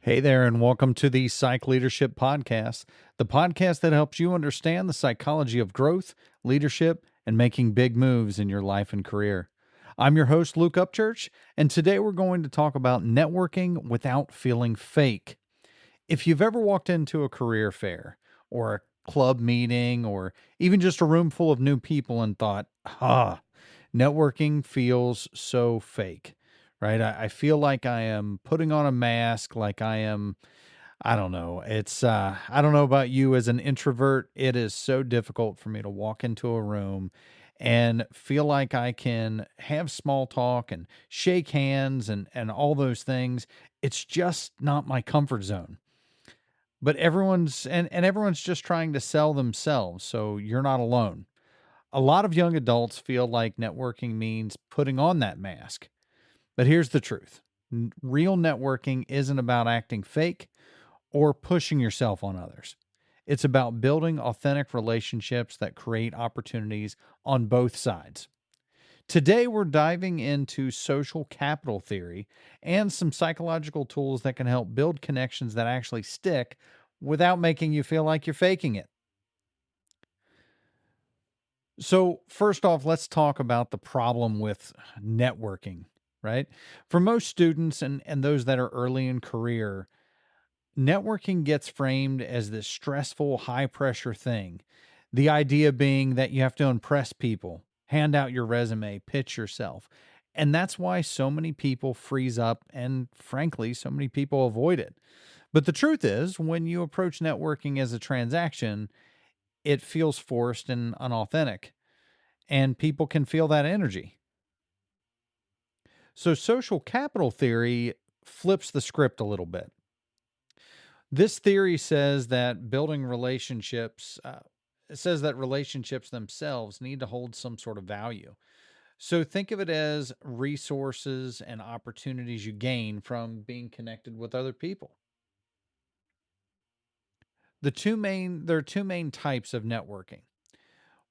Hey there, and welcome to the Psych Leadership Podcast, the podcast that helps you understand the psychology of growth, leadership, and making big moves in your life and career. I'm your host, Luke Upchurch, and today we're going to talk about networking without feeling fake. If you've ever walked into a career fair or a club meeting or even just a room full of new people and thought, networking feels so fake, right? I feel like I am putting on a mask, like I don't know. I don't know about you as an introvert. It is so difficult for me to walk into a room and feel like I can have small talk and shake hands and all those things. It's just not my comfort zone. But everyone's just trying to sell themselves, so you're not alone. A lot of young adults feel like networking means putting on that mask. But here's the truth. Real networking isn't about acting fake or pushing yourself on others. It's about building authentic relationships that create opportunities on both sides. Today, we're diving into social capital theory and some psychological tools that can help build connections that actually stick without making you feel like you're faking it. So, first off, let's talk about the problem with networking, right? For most students and those that are early in career, networking gets framed as this stressful, high pressure thing. The idea being that you have to impress people, hand out your resume, pitch yourself. And that's why so many people freeze up and, frankly, so many people avoid it. But the truth is, when you approach networking as a transaction, it feels forced and unauthentic, and people can feel that energy. So, social capital theory flips the script a little bit. This theory says that it says that relationships themselves need to hold some sort of value. So think of it as resources and opportunities you gain from being connected with other people. There are two main types of networking.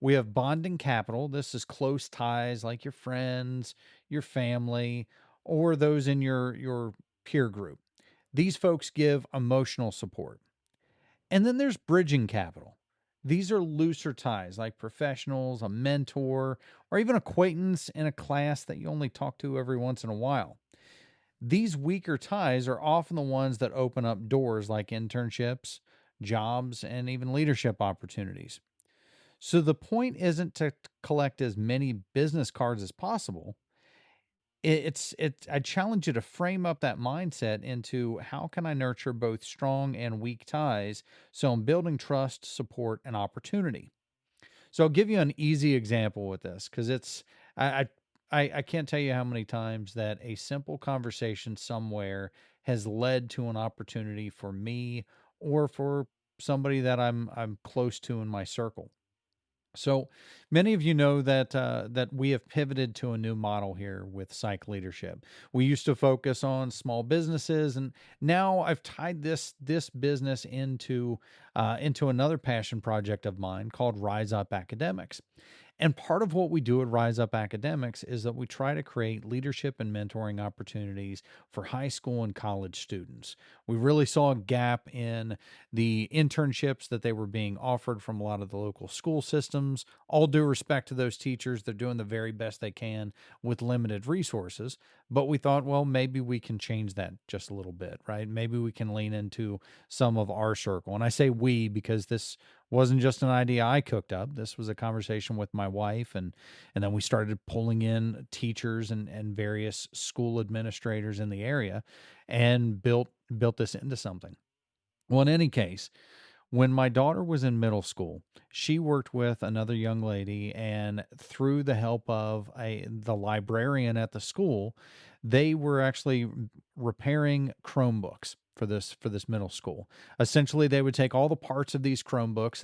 We have bonding capital. This is close ties like your friends, your family, or those in your peer group. These folks give emotional support. And then there's bridging capital. These are looser ties like professionals, a mentor, or even acquaintance in a class that you only talk to every once in a while. These weaker ties are often the ones that open up doors like internships, jobs, and even leadership opportunities. So the point isn't to collect as many business cards as possible. I challenge you to frame up that mindset into how can I nurture both strong and weak ties so I'm building trust, support, and opportunity. So I'll give you an easy example with this because I, I can't tell you how many times that a simple conversation somewhere has led to an opportunity for me or for somebody that I'm close to in my circle. So many of you know that we have pivoted to a new model here with Psych Leadership. We used to focus on small businesses, and now I've tied this business into another passion project of mine called Rise Up Academics. And part of what we do at Rise Up Academics is that we try to create leadership and mentoring opportunities for high school and college students. We really saw a gap in the internships that they were being offered from a lot of the local school systems. All due respect to those teachers, they're doing the very best they can with limited resources. But we thought, well, maybe we can change that just a little bit, right? Maybe we can lean into some of our circle. And I say we because this wasn't just an idea I cooked up. This was a conversation with my wife, and then we started pulling in teachers and various school administrators in the area and built this into something. Well, in any case, when my daughter was in middle school, she worked with another young lady, and through the help of the librarian at the school, they were actually repairing Chromebooks for this middle school. Essentially, they would take all the parts of these Chromebooks,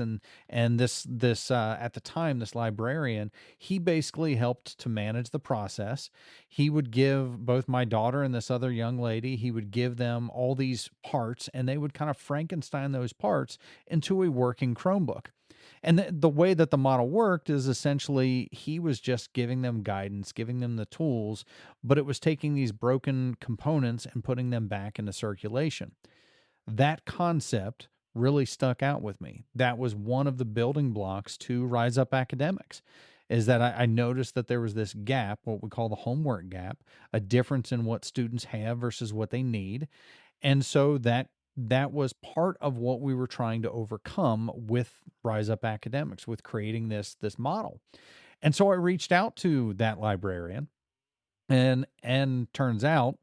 and this at the time, this librarian, he basically helped to manage the process. He would give both my daughter and this other young lady, he would give them all these parts, and they would kind of Frankenstein those parts into a working Chromebook. And the way that the model worked is essentially he was just giving them guidance, giving them the tools, but it was taking these broken components and putting them back into circulation. That concept really stuck out with me. That was one of the building blocks to Rise Up Academics, is that I noticed that there was this gap, what we call the homework gap, a difference in what students have versus what they need. And so that was part of what we were trying to overcome with Rise Up Academics, with creating this model. And so I reached out to that librarian, and turns out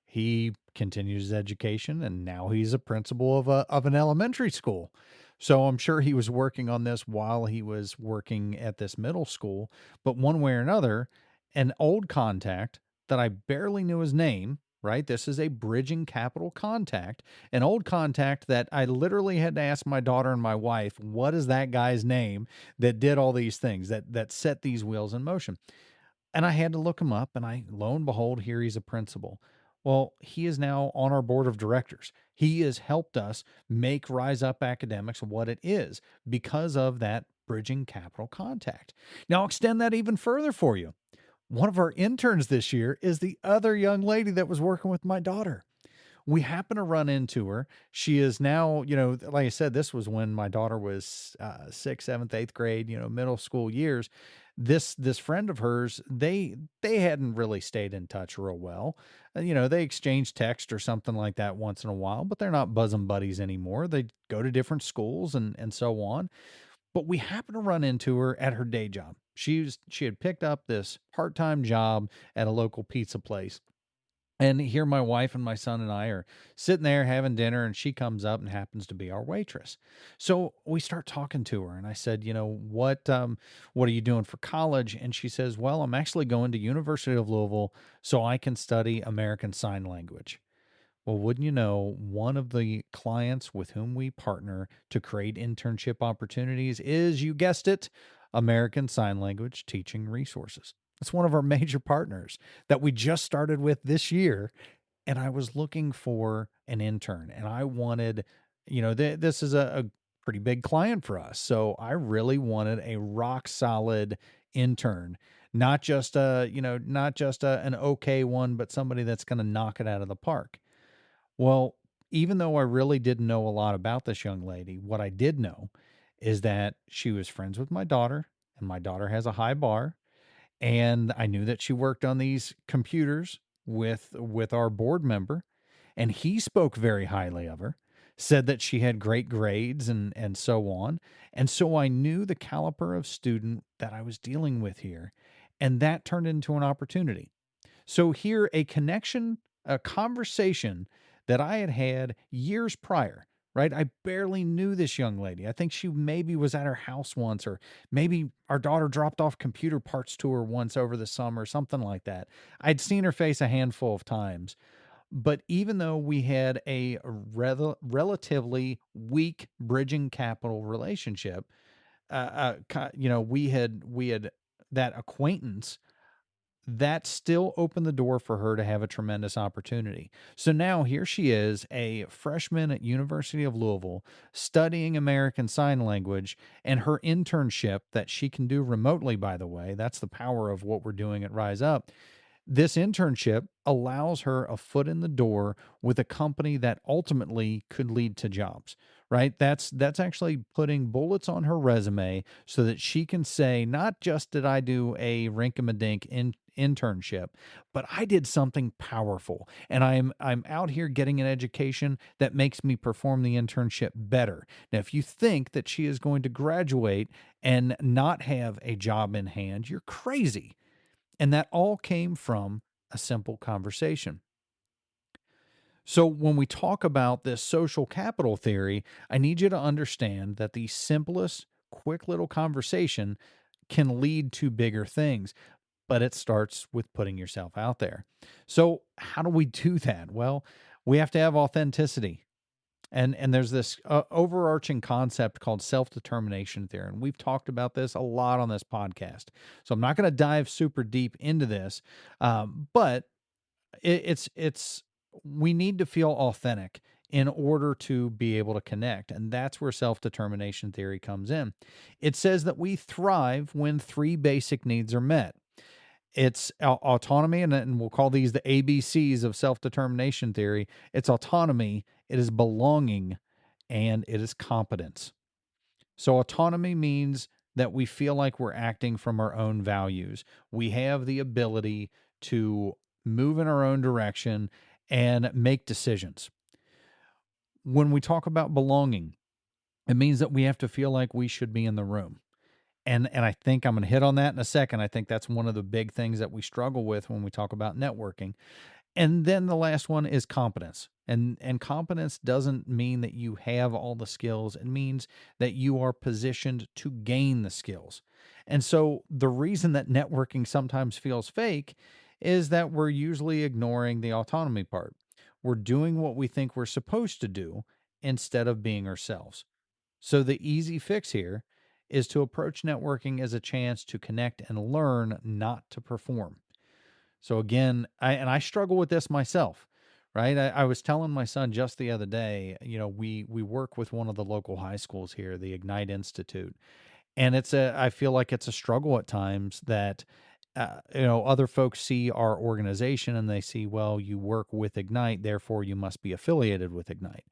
he continues his education, and now he's a principal of an elementary school. So I'm sure he was working on this while he was working at this middle school. But one way or another, an old contact that I barely knew his name, right? This is a bridging capital contact, an old contact that I literally had to ask my daughter and my wife, what is that guy's name that did all these things, that set these wheels in motion? And I had to look him up, and lo and behold, here he's a principal. Well, he is now on our board of directors. He has helped us make Rise Up Academics what it is because of that bridging capital contact. Now, I'll extend that even further for you. One of our interns this year is the other young lady that was working with my daughter. We happen to run into her. She is now, like I said, this was when my daughter was sixth, seventh, eighth grade, middle school years. This friend of hers, they hadn't really stayed in touch real well. They exchanged text or something like that once in a while, but they're not bosom buddies anymore. They go to different schools and so on. But we happened to run into her at her day job. She had picked up this part-time job at a local pizza place. And here my wife and my son and I are sitting there having dinner, and she comes up and happens to be our waitress. So we start talking to her, and I said, what are you doing for college? And she says, well, I'm actually going to University of Louisville so I can study American Sign Language. Well, wouldn't you know, one of the clients with whom we partner to create internship opportunities is, you guessed it, American Sign Language Teaching Resources. It's one of our major partners that we just started with this year. And I was looking for an intern, and I wanted, this is a pretty big client for us. So I really wanted a rock solid intern, not just an okay one, but somebody that's going to knock it out of the park. Well, even though I really didn't know a lot about this young lady, what I did know is that she was friends with my daughter, and my daughter has a high bar. And I knew that she worked on these computers with our board member, and he spoke very highly of her, said that she had great grades and so on. And so I knew the caliber of student that I was dealing with here, and that turned into an opportunity. So here, a connection, a conversation that I had had years prior, right? I barely knew this young lady. I think she maybe was at her house once, or maybe our daughter dropped off computer parts to her once over the summer, something like that. I'd seen her face a handful of times. But even though we had a relatively weak bridging capital relationship, we had that acquaintance that still opened the door for her to have a tremendous opportunity. So now here she is, a freshman at University of Louisville, studying American Sign Language, and her internship that she can do remotely, by the way. That's the power of what we're doing at Rise Up. This internship allows her a foot in the door with a company that ultimately could lead to jobs, right? That's actually putting bullets on her resume so that she can say, not just did I do a rink-a-dink internship, but I did something powerful, and I'm out here getting an education that makes me perform the internship better. Now, if you think that she is going to graduate and not have a job in hand, you're crazy. And that all came from a simple conversation. So, when we talk about this social capital theory, I need you to understand that the simplest, quick little conversation can lead to bigger things, but it starts with putting yourself out there. So, how do we do that? Well, we have to have authenticity. And there's this overarching concept called self-determination theory. And we've talked about this a lot on this podcast. So I'm not going to dive super deep into this, but it's we need to feel authentic in order to be able to connect. And that's where self-determination theory comes in. It says that we thrive when three basic needs are met. It's autonomy, and we'll call these the ABCs of self-determination theory. It's autonomy, it is belonging, and it is competence. So autonomy means that we feel like we're acting from our own values. We have the ability to move in our own direction and make decisions. When we talk about belonging, it means that we have to feel like we should be in the room. And I think I'm going to hit on that in a second. I think that's one of the big things that we struggle with when we talk about networking. And then the last one is competence. And competence doesn't mean that you have all the skills. It means that you are positioned to gain the skills. And so the reason that networking sometimes feels fake is that we're usually ignoring the autonomy part. We're doing what we think we're supposed to do instead of being ourselves. So the easy fix here is to approach networking as a chance to connect and learn, not to perform. So again, I struggle with this myself, right? I was telling my son just the other day, we work with one of the local high schools here, the Ignite Institute, and I feel like it's a struggle at times that other folks see our organization and they see, well, you work with Ignite, therefore you must be affiliated with Ignite.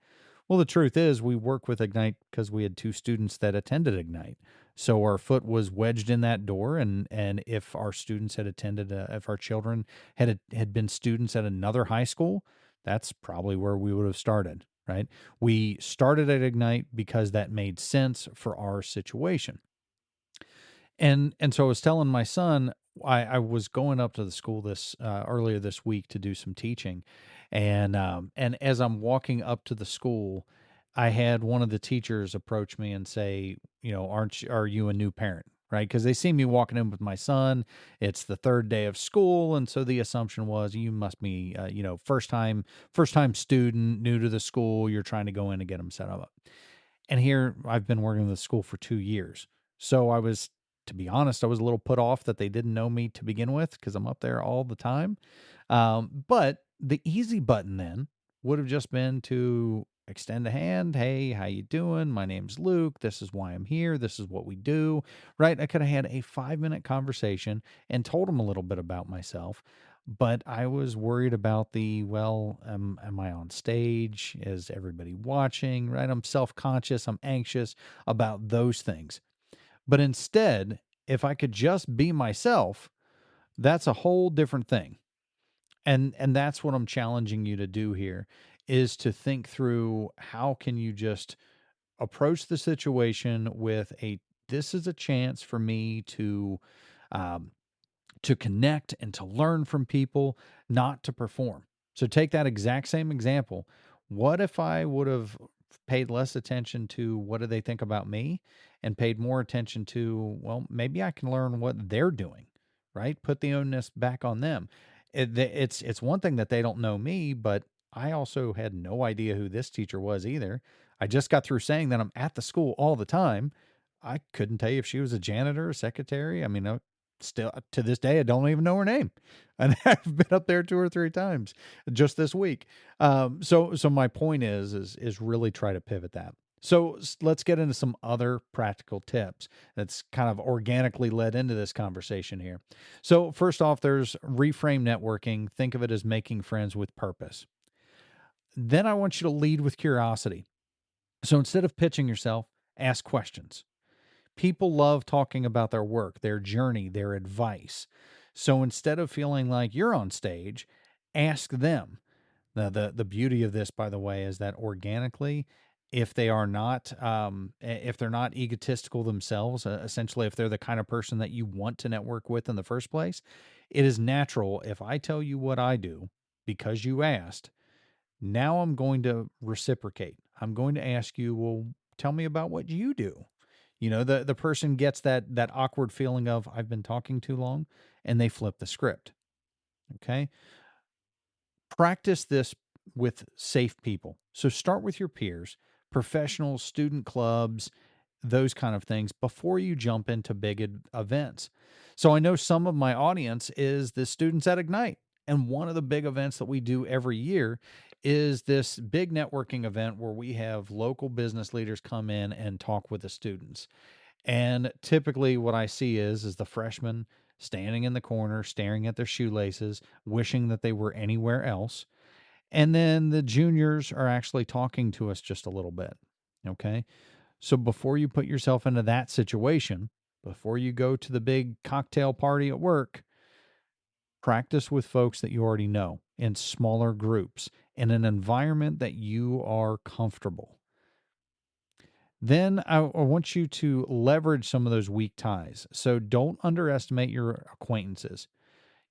Well, the truth is, we work with Ignite because we had two students that attended Ignite. So our foot was wedged in that door, and if our students had attended, if our children had been students at another high school, that's probably where we would have started. Right? We started at Ignite because that made sense for our situation. And so I was telling my son, I was going up to the school this earlier this week to do some teaching, and as I'm walking up to the school, I had one of the teachers approach me and say, are you a new parent? Right? Because they see me walking in with my son. It's the third day of school, and so the assumption was you must be, first time student, new to the school. You're trying to go in and get them set up. And here I've been working in the school for 2 years. So to be honest, I was a little put off that they didn't know me to begin with because I'm up there all the time. But the easy button then would have just been to extend a hand. Hey, how you doing? My name's Luke. This is why I'm here. This is what we do. Right? I could have had a 5-minute conversation and told them a little bit about myself. But I was worried about am I on stage? Is everybody watching? Right? I'm self-conscious. I'm anxious about those things. But instead, if I could just be myself, that's a whole different thing. And that's what I'm challenging you to do here is to think through how can you just approach the situation with this is a chance for me um, to connect and to learn from people, not to perform. So take that exact same example. What if I would have paid less attention to what do they think about me and paid more attention to, well, maybe I can learn what they're doing, right? Put the onus back on them. It's one thing that they don't know me, but I also had no idea who this teacher was either. I just got through saying that I'm at the school all the time. I couldn't tell you if she was a janitor or secretary. I mean, still to this day, I don't even know her name, and I've been up there 2 or 3 times just this week. So my point is really try to pivot that. So let's get into some other practical tips that's kind of organically led into this conversation here. So first off, there's reframe networking. Think of it as making friends with purpose. Then I want you to lead with curiosity. So instead of pitching yourself, ask questions. People love talking about their work, their journey, their advice. So instead of feeling like you're on stage, ask them. Now, the beauty of this, by the way, is that organically, if they are not, if they're not egotistical themselves, essentially, if they're the kind of person that you want to network with in the first place, it is natural. If I tell you what I do because you asked, now I'm going to reciprocate. I'm going to ask you, well, tell me about what you do. The person gets that awkward feeling of I've been talking too long, and they flip the script. Okay? Practice this with safe people. So start with your peers, professionals, student clubs, those kind of things before you jump into big events. So I know some of my audience is the students at Ignite. And one of the big events that we do every year is this big networking event where we have local business leaders come in and talk with the students. And typically what I see is the freshmen standing in the corner, staring at their shoelaces, wishing that they were anywhere else. And then the juniors are actually talking to us just a little bit. Okay. So before you put yourself into that situation, before you go to the big cocktail party at work, practice with folks that you already know in smaller groups in an environment that you are comfortable. Then I want you to leverage some of those weak ties. So don't underestimate your acquaintances.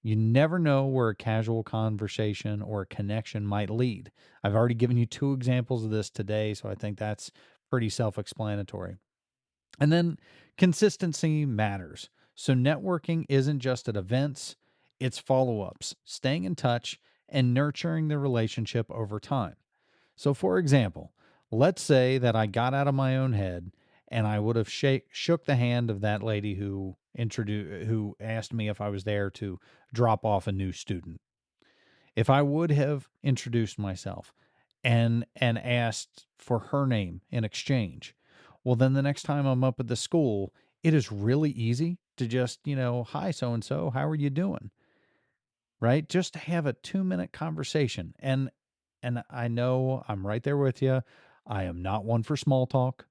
You never know where a casual conversation or a connection might lead. I've already given you two examples of this today, so I think that's pretty self explanatory. And then consistency matters. So networking isn't just at events, it's follow ups, staying in touch, and nurturing the relationship over time. So, for example, let's say that I got out of my own head and I would have shook the hand of that lady who asked me if I was there to drop off a new student. If I would have introduced myself and asked for her name in exchange, well, then the next time I'm up at the school, it is really easy to just, hi, so and so, how are you doing? Right? Just to have a 2-minute conversation. And I know I'm right there with you. I am not one for small talk.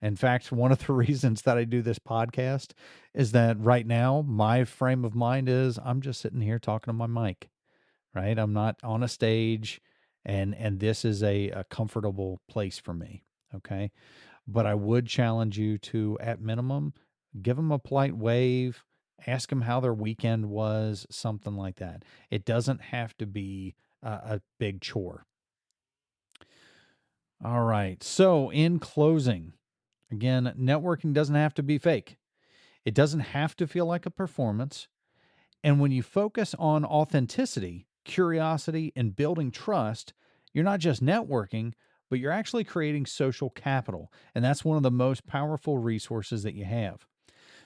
In fact, one of the reasons that I do this podcast is that right now my frame of mind is I'm just sitting here talking to my mic, right? I'm not on a stage, and this is a comfortable place for me. Okay. But I would challenge you to, at minimum, give them a polite wave, ask them how their weekend was, something like that. It doesn't have to be a big chore. All right. So, in closing, again, networking doesn't have to be fake. It doesn't have to feel like a performance. And when you focus on authenticity, curiosity, and building trust, you're not just networking, but you're actually creating social capital. And that's one of the most powerful resources that you have.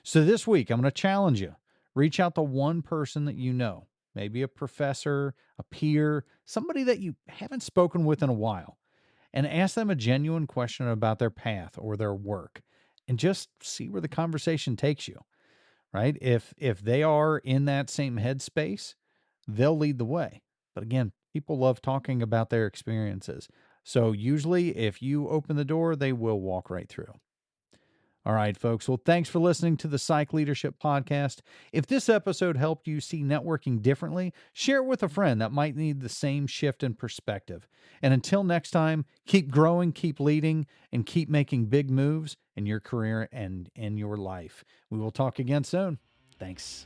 So this week, I'm going to challenge you. Reach out to one person that you know, maybe a professor, a peer, somebody that you haven't spoken with in a while, and ask them a genuine question about their path or their work, and just see where the conversation takes you, right? If they are in that same headspace, they'll lead the way. But again, people love talking about their experiences. So usually if you open the door, they will walk right through. All right, folks. Well, thanks for listening to the Psych Leadership Podcast. If this episode helped you see networking differently, share it with a friend that might need the same shift in perspective. And until next time, keep growing, keep leading, and keep making big moves in your career and in your life. We will talk again soon. Thanks.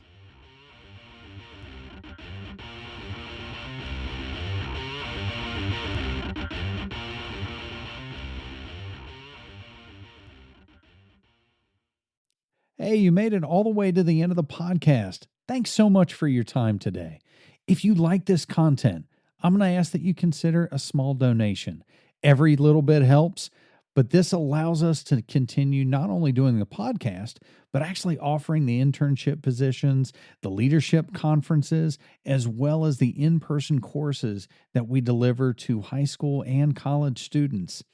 Hey, you made it all the way to the end of the podcast. Thanks so much for your time today. If you like this content, I'm going to ask that you consider a small donation. Every little bit helps, but this allows us to continue not only doing the podcast, but actually offering the internship positions, the leadership conferences, as well as the in-person courses that we deliver to high school and college students.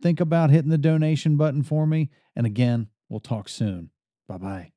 Think about hitting the donation button for me. And again, we'll talk soon. Bye-bye.